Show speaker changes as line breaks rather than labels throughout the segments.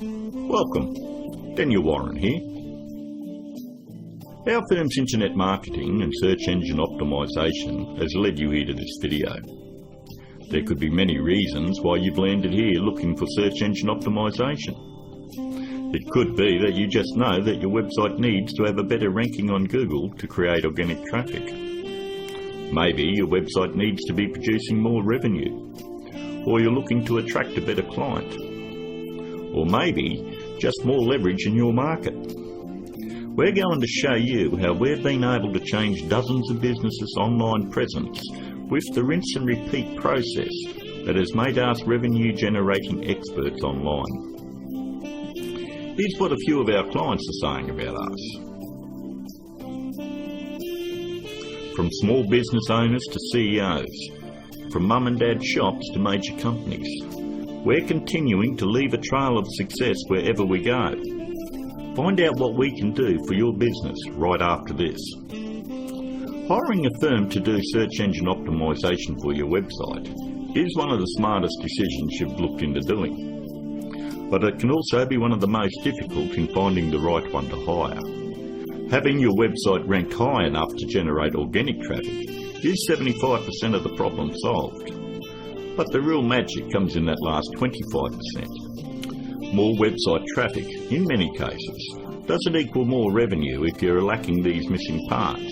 Welcome, Daniel Warren here. Our firm's internet marketing and search engine optimisation has led you here to this video. There could be many reasons why you've landed here looking for search engine optimisation. It could be that you just know that your website needs to have a better ranking on Google to create organic traffic. Maybe your website needs to be producing more revenue, or you're looking to attract a better client, or maybe just more leverage in your market. We're going to show you how we've been able to change dozens of businesses' online presence with the rinse and repeat process that has made us revenue generating experts online. Here's what a few of our clients are saying about us. From small business owners to CEOs, from mum and dad shops to major companies, we're continuing to leave a trail of success wherever we go. Find out what we can do for your business right after this. Hiring a firm to do search engine optimisation for your website is one of the smartest decisions you've looked into doing. But it can also be one of the most difficult in finding the right one to hire. Having your website rank high enough to generate organic traffic is 75% of the problem solved. But the real magic comes in that last 25%. More website traffic, in many cases, doesn't equal more revenue if you're lacking these missing parts.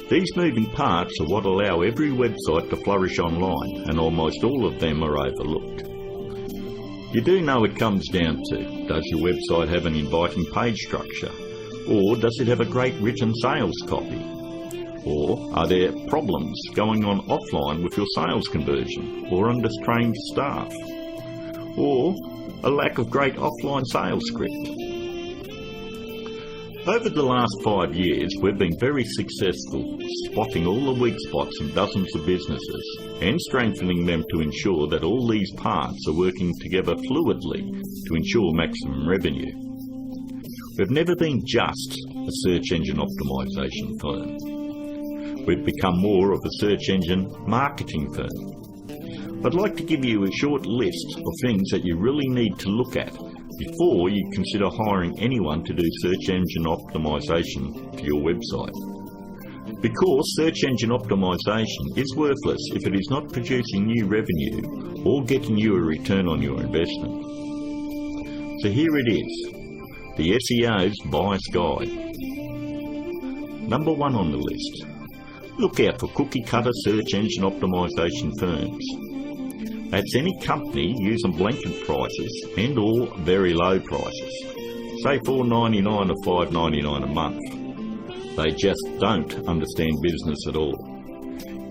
These moving parts are what allow every website to flourish online, and almost all of them are overlooked. You do know it comes down to, does your website have an inviting page structure? Or does it have a great written sales copy? Or are there problems going on offline with your sales conversion or undertrained staff? Or a lack of great offline sales script? Over the last 5 years, we've been very successful spotting all the weak spots in dozens of businesses and strengthening them to ensure that all these parts are working together fluidly to ensure maximum revenue. We've never been just a search engine optimisation firm. We've become more of a search engine marketing firm. I'd like to give you a short list of things that you really need to look at before you consider hiring anyone to do search engine optimisation for your website. Because search engine optimisation is worthless if it is not producing new revenue or getting you a return on your investment. So here it is, the SEO's Buyer's Guide. Number 1 on the list. Look out for cookie-cutter search engine optimisation firms. That's any company using blanket prices and or very low prices, say $4.99 or $5.99 a month. They just don't understand business at all.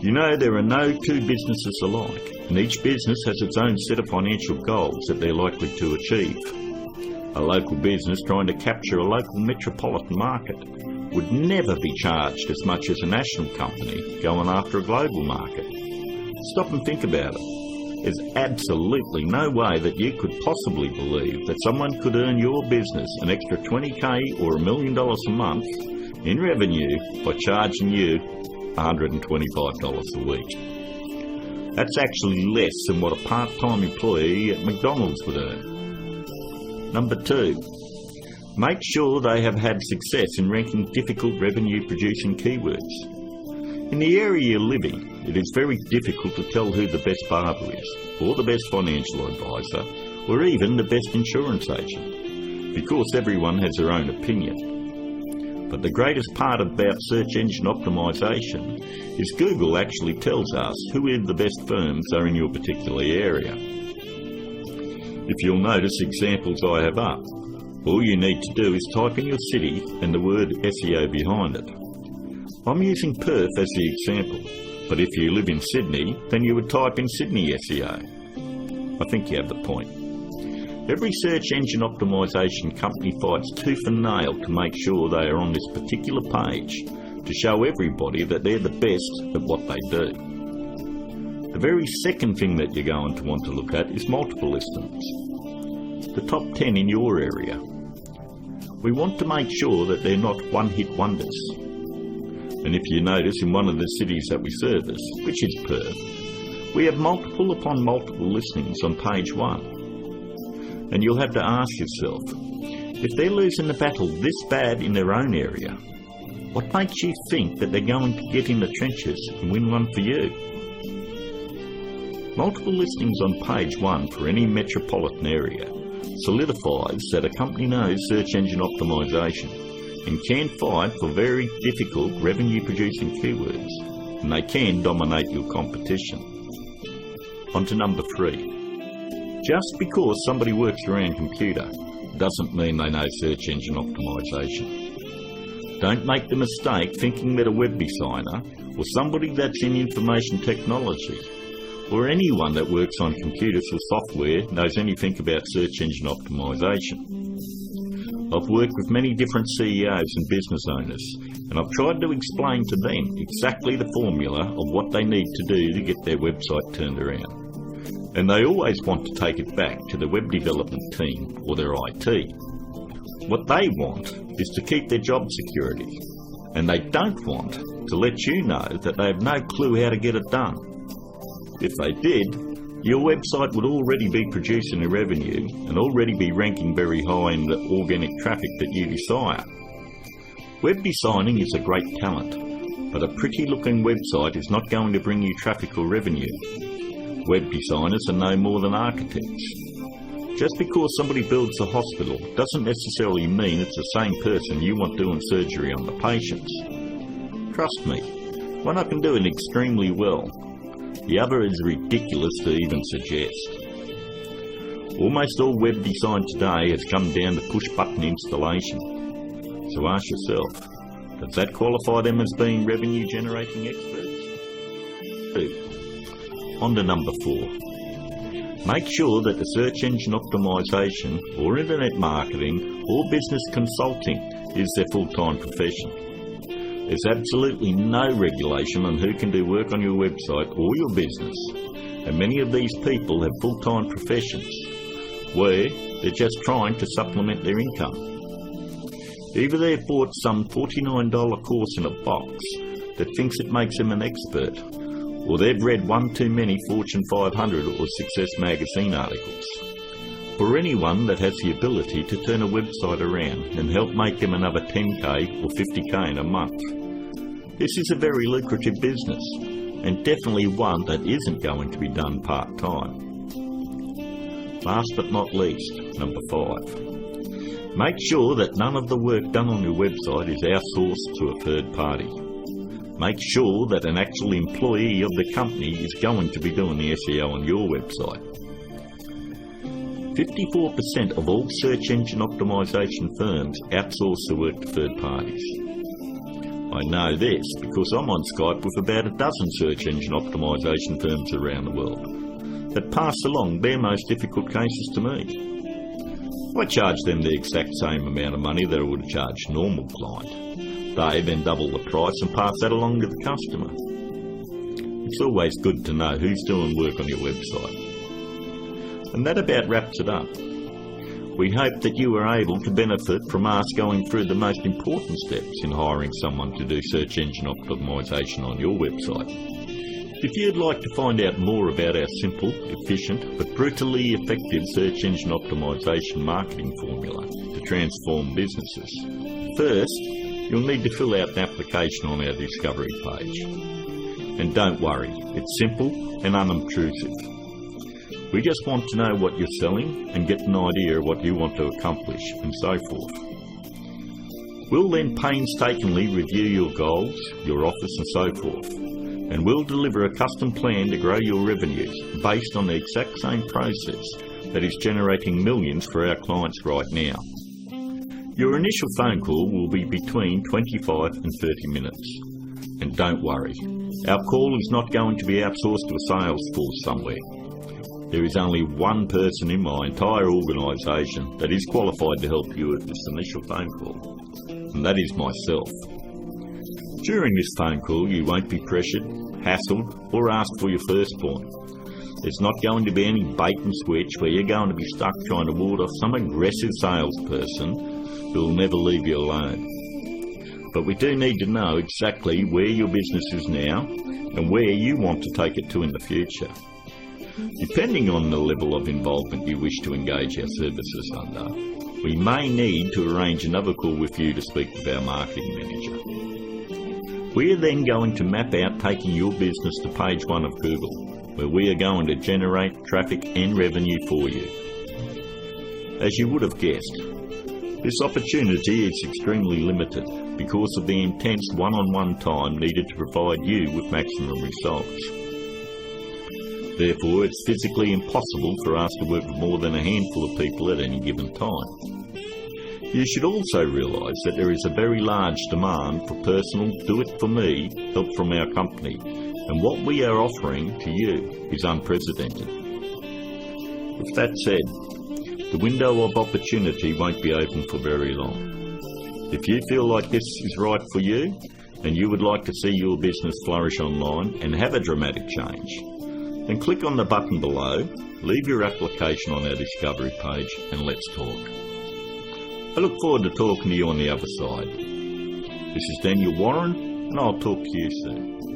You know, there are no two businesses alike, and each business has its own set of financial goals that they're likely to achieve. A local business trying to capture a local metropolitan market would never be charged as much as a national company going after a global market. Stop and think about it. There's absolutely no way that you could possibly believe that someone could earn your business an extra $20,000 or $1 million a month in revenue by charging you $125 a week. That's actually less than what a part-time employee at McDonald's would earn. Number 2, make sure they have had success in ranking difficult revenue-producing keywords. In the area you live in, it is very difficult to tell who the best barber is, or the best financial advisor, or even the best insurance agent, because everyone has their own opinion. But the greatest part about search engine optimisation is Google actually tells us who the best firms are in your particular area. If you'll notice examples I have up, all you need to do is type in your city and the word SEO behind it. I'm using Perth as the example, but if you live in Sydney, then you would type in Sydney SEO. I think you have the point. Every search engine optimisation company fights tooth and nail to make sure they are on this particular page to show everybody that they're the best at what they do. The very second thing that you're going to want to look at is multiple listings. The top 10 in your area. We want to make sure that they're not one-hit wonders. And if you notice in one of the cities that we service, which is Perth, we have multiple upon multiple listings on page 1. And you'll have to ask yourself, if they're losing the battle this bad in their own area, what makes you think that they're going to get in the trenches and win one for you? Multiple listings on page 1 for any metropolitan area solidifies that a company knows search engine optimization and can fight for very difficult revenue-producing keywords, and they can dominate your competition. On to number 3. Just because somebody works around computer doesn't mean they know search engine optimization. Don't make the mistake thinking that a web designer or somebody that's in information technology or anyone that works on computers or software knows anything about search engine optimization. I've worked with many different CEOs and business owners, and I've tried to explain to them exactly the formula of what they need to do to get their website turned around. And they always want to take it back to the web development team or their IT. What they want is to keep their job security, and they don't want to let you know that they have no clue how to get it done. If they did, your website would already be producing a revenue and already be ranking very high in the organic traffic that you desire. Web designing is a great talent, but a pretty looking website is not going to bring you traffic or revenue. Web designers are no more than architects. Just because somebody builds a hospital doesn't necessarily mean it's the same person you want doing surgery on the patients. Trust me, one I can do it extremely well. The other is ridiculous to even suggest. Almost all web design today has come down to push-button installation. So ask yourself, does that qualify them as being revenue-generating experts? 2. On to number 4. Make sure that the search engine optimization or internet marketing or business consulting is their full-time profession. There's absolutely no regulation on who can do work on your website or your business, and many of these people have full-time professions where they're just trying to supplement their income. Either they've bought some $49 course in a box that thinks it makes them an expert, or they've read one too many Fortune 500 or Success magazine articles. For anyone that has the ability to turn a website around and help make them another 10k or 50k in a month. This is a very lucrative business, and definitely one that isn't going to be done part-time. Last but not least, number 5. Make sure that none of the work done on your website is outsourced to a third party. Make sure that an actual employee of the company is going to be doing the SEO on your website. 54% of all search engine optimization firms outsource the work to third parties. I know this because I'm on Skype with about a dozen search engine optimization firms around the world that pass along their most difficult cases to me. I charge them the exact same amount of money that I would charge a normal client. They then double the price and pass that along to the customer. It's always good to know who's doing work on your website. And that about wraps it up. We hope that you were able to benefit from us going through the most important steps in hiring someone to do search engine optimization on your website. If you'd like to find out more about our simple, efficient, but brutally effective search engine optimization marketing formula to transform businesses, first, you'll need to fill out an application on our discovery page. And don't worry, it's simple and unobtrusive. We just want to know what you're selling and get an idea of what you want to accomplish and so forth. We'll then painstakingly review your goals, your offers and so forth, and we'll deliver a custom plan to grow your revenues based on the exact same process that is generating millions for our clients right now. Your initial phone call will be between 25 and 30 minutes. And don't worry, our call is not going to be outsourced to a sales force somewhere. There is only one person in my entire organisation that is qualified to help you with this initial phone call, and that is myself. During this phone call, you won't be pressured, hassled, or asked for your firstborn. There's not going to be any bait and switch where you're going to be stuck trying to ward off some aggressive salesperson who will never leave you alone. But we do need to know exactly where your business is now and where you want to take it to in the future. Depending on the level of involvement you wish to engage our services under, we may need to arrange another call with you to speak with our marketing manager. We are then going to map out taking your business to page 1 of Google, where we are going to generate traffic and revenue for you. As you would have guessed, this opportunity is extremely limited because of the intense one-on-one time needed to provide you with maximum results. Therefore, it's physically impossible for us to work with more than a handful of people at any given time. You should also realise that there is a very large demand for personal do-it-for-me help from our company, and what we are offering to you is unprecedented. With that said, the window of opportunity won't be open for very long. If you feel like this is right for you, and you would like to see your business flourish online and have a dramatic change, then click on the button below, leave your application on our discovery page, and let's talk. I look forward to talking to you on the other side. This is Daniel Warren, and I'll talk to you soon.